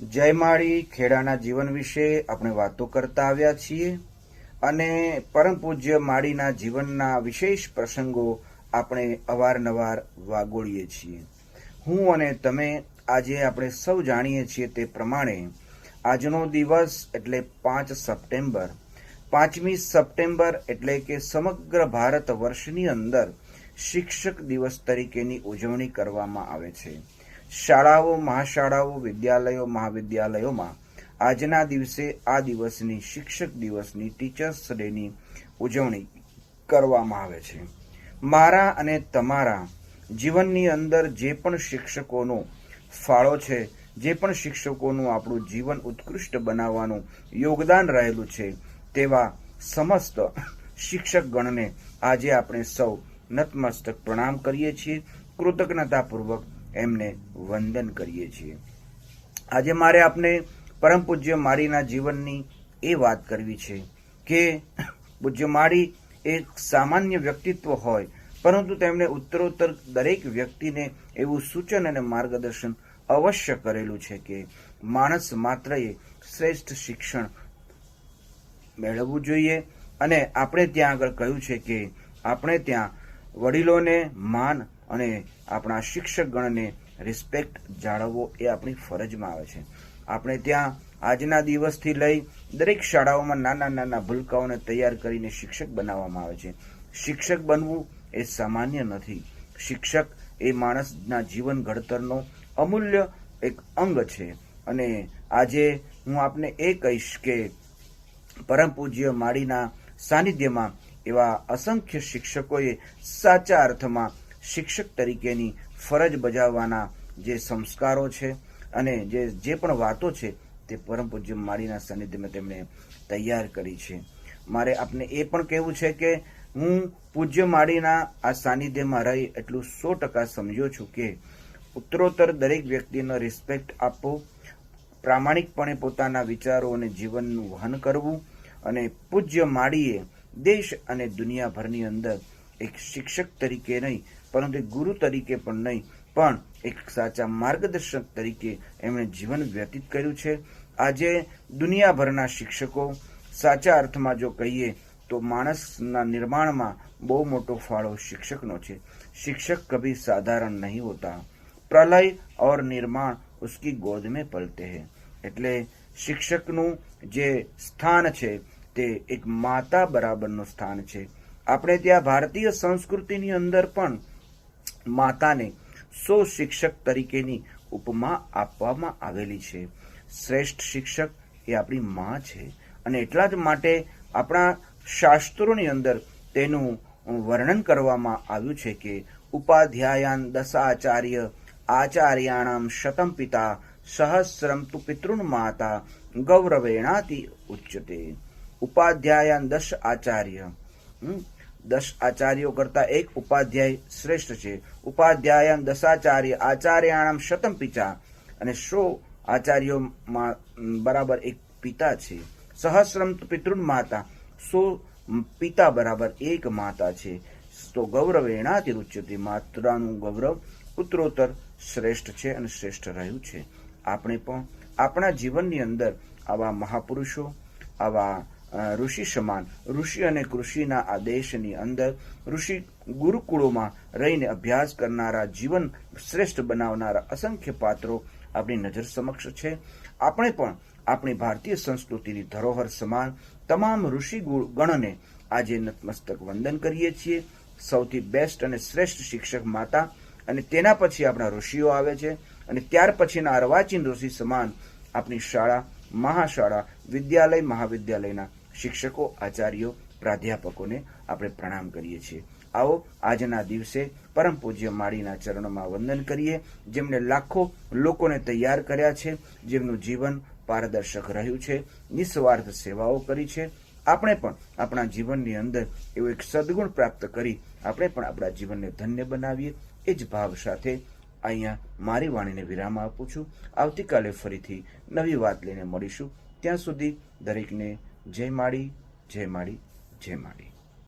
જયમાળી ખેડાના જીવન વિશે આપણે વાતો કરતા આવ્યા છીએ અને પરમ પૂજ્ય માળીના જીવનના વિશેષ પ્રસંગો આપણે અવારનવાર વાગોળીએ છીએ. હું અને તમે આજે આપણે સૌ જાણીએ છીએ તે પ્રમાણે આજનો દિવસ એટલે 5 સપ્ટેમ્બર. 5મી સપ્ટેમ્બર એટલે કે સમગ્ર ભારત વર્ષની અંદર શિક્ષક દિવસ તરીકેની ઉજવણી કરવામાં આવે છે. શાળાઓ, મહાશાળાઓ, વિદ્યાલયો, મહાવિદ્યાલયોમાં આજના દિવસે આ દિવસની શિક્ષક દિવસની ટીચર્સ ડેની ઉજવણી કરવામાં આવે છે. મારા અને તમારા જીવનની અંદર જે પણ શિક્ષકોનો ફાળો છે, જે પણ શિક્ષકોનું આપણું જીવન ઉત્કૃષ્ટ બનાવવાનું યોગદાન રહેલું છે, તેવા સમસ્ત શિક્ષકગણને આજે આપણે સૌ નતમસ્તક પ્રણામ કરીએ છીએ, કૃતજ્ઞતાપૂર્વક એમને વંદન કરીએ છીએ. આજે મારે આપને પરમ પૂજ્ય માળીના જીવનની એ વાત કરવી છે કે પૂજ્ય માળી એક સામાન્ય વ્યક્તિત્વ હોય, પરંતુ તેમણે ઉત્તરોત્તર દરેક વ્યક્તિને એવું સૂચન અને માર્ગદર્શન અવશ્ય કરેલું છે કે માણસ માત્રએ શ્રેષ્ઠ શિક્ષણ મેળવવું જોઈએ. અને આપણે ત્યાં આગળ કહ્યું છે કે આપણે ત્યાં વડીલોને માન અને આપણા શિક્ષકગણને રિસ્પેક્ટ જાળવવો એ આપણી ફરજમાં આવે છે. આપણે ત્યાં આજના દિવસથી લઈ દરેક શાળાઓમાં નાના નાના ભૂલકાઓને તૈયાર કરીને શિક્ષક બનાવવામાં આવે છે. શિક્ષક બનવું એ સામાન્ય નથી. શિક્ષક એ માણસના જીવન ઘડતરનો અમૂલ્ય એક અંગ છે. અને આજે હું આપને એ કહીશ કે પરમ પૂજ્ય માળીના સાનિધ્યમાં એવા અસંખ્ય શિક્ષકોએ સાચા અર્થમાં શિક્ષક તરીકેની ફરજ બજાવવાના જે સંસ્કારો છે અને જે પણ વાતો છે તે પરમ પૂજ્ય માળીના સાનિધ્યમાં તેમણે તૈયાર કરી છે. મારે આપને એ પણ કહેવું છે કે હું પૂજ્ય માળીના આ સાનિધ્યમાં રહી એટલું 100% સમજ્યો છું કે ઉત્તરોત્તર દરેક વ્યક્તિનો રિસ્પેક્ટ આપવો, પ્રામાણિકપણે પોતાના વિચારો અને જીવનનું વહન કરવું, અને પૂજ્ય માળીએ દેશ અને દુનિયાભરની અંદર એક શિક્ષક તરીકે નહીં, પરંતુ એક ગુરુ તરીકે પણ નહીં, પણ એક સાચા માર્ગદર્શક તરીકે એમણે જીવન વ્યતીત કર્યું છે. આજે દુનિયાભરના શિક્ષકો સાચા અર્થમાં જો કહીએ તો માણસના નિર્માણમાં બહુ મોટો ફાળો શિક્ષકનો છે. શિક્ષક કભી સાધારણ નહીં હોતા, પ્રલય और નિર્માણ उसकी गोद में पलते हैं. એટલે શિક્ષકનું જે સ્થાન છે તે એક માતા બરાબરનું સ્થાન છે. આપણે ત્યાં ભારતીય સંસ્કૃતિની અંદર પણ માતાને શિક્ષક તરીકેની ઉપમા આપવામાં આવેલી છે. શ્રેષ્ઠ શિક્ષક એ આપણી માં છે અને એટલા જ માટે આપણા શાસ્ત્રોની અંદર તેનું વર્ણન કરવામાં આવ્યું છે કે ઉપાધ્યાયાન દશાચાર્ય આચાર્યાણામ શતમ પિતા સહસ્રમ તુ પિતૃન માતા ગૌરવેણાતિ ઉચ્યતે. ઉપાધ્યાયાન 10 આચાર્ય, 10 આચાર્યો કરતા એક ઉપાધ્યાય શ્રેષ્ઠ છે. ઉપાધ્યાયાન દશાચાર્ય આચાર્યાણામ શતમ પિતા, અને 100 આચાર્યોમાં બરાબર એક પિતા છે. સહસ્રમ તુ પિતૃન માતા, 100 પિતા બરાબર એક માતા છે. તો ગૌરવેણાતિ ઉચ્યતે, માતાનું ગૌરવ ઉત્તરોત્તર શ્રેષ્ઠ છે અને શ્રેષ્ઠ રહ્યું છે. આપણે પણ આપણા જીવનની અંદર આવા મહાપુરુષો, આવા ઋષિ સમાન, ઋષિ અને કૃષિના આ દેશની અંદર ઋષિ ગુરુકુળોમાં રહીને અભ્યાસ કરનારા, જીવન શ્રેષ્ઠ બનાવનારા અસંખ્ય પાત્રો આપણી નજર સમક્ષ છે. આપણે પણ આપણી ભારતીય સંસ્કૃતિની ધરોહર સમાન તમામ ઋષિ ગણને આજે નતમસ્તક વંદન કરીએ છીએ. સૌથી બેસ્ટ અને શ્રેષ્ઠ શિક્ષક માતા, અને તેના પછી આપણા ઋષિઓ આવે છે, અને ત્યાર પછીના અર્વાચીન ઋષિ સમાન આપણી શાળા, મહાશાળા, વિદ્યાલય, મહાવિદ્યાલયના શિક્ષકો, આચાર્યો, પ્રાધ્યાપકોને આપણે પ્રણામ કરીએ છીએ. આવો આજના દિવસે પરમ પૂજ્ય માળીના ચરણોમાં વંદન કરીએ, જેમણે લાખો લોકોને તૈયાર કર્યા છે, જેમનું જીવન પારદર્શક રહ્યું છે, નિસ્વાર્થ સેવાઓ કરી છે. આપણે પણ આપણા જીવનની અંદર એવો એક સદગુણ પ્રાપ્ત કરી આપણે પણ આપણા જીવનને ધન્ય બનાવીએ. એ જ ભાવ સાથે અહીંયા મારી વાણીને વિરામ આપું છું. આવતીકાલે ફરીથી નવી વાત લઈને મળીશું. ત્યાં સુધી દરેકને જય માળી, જય માળી, જય માળી.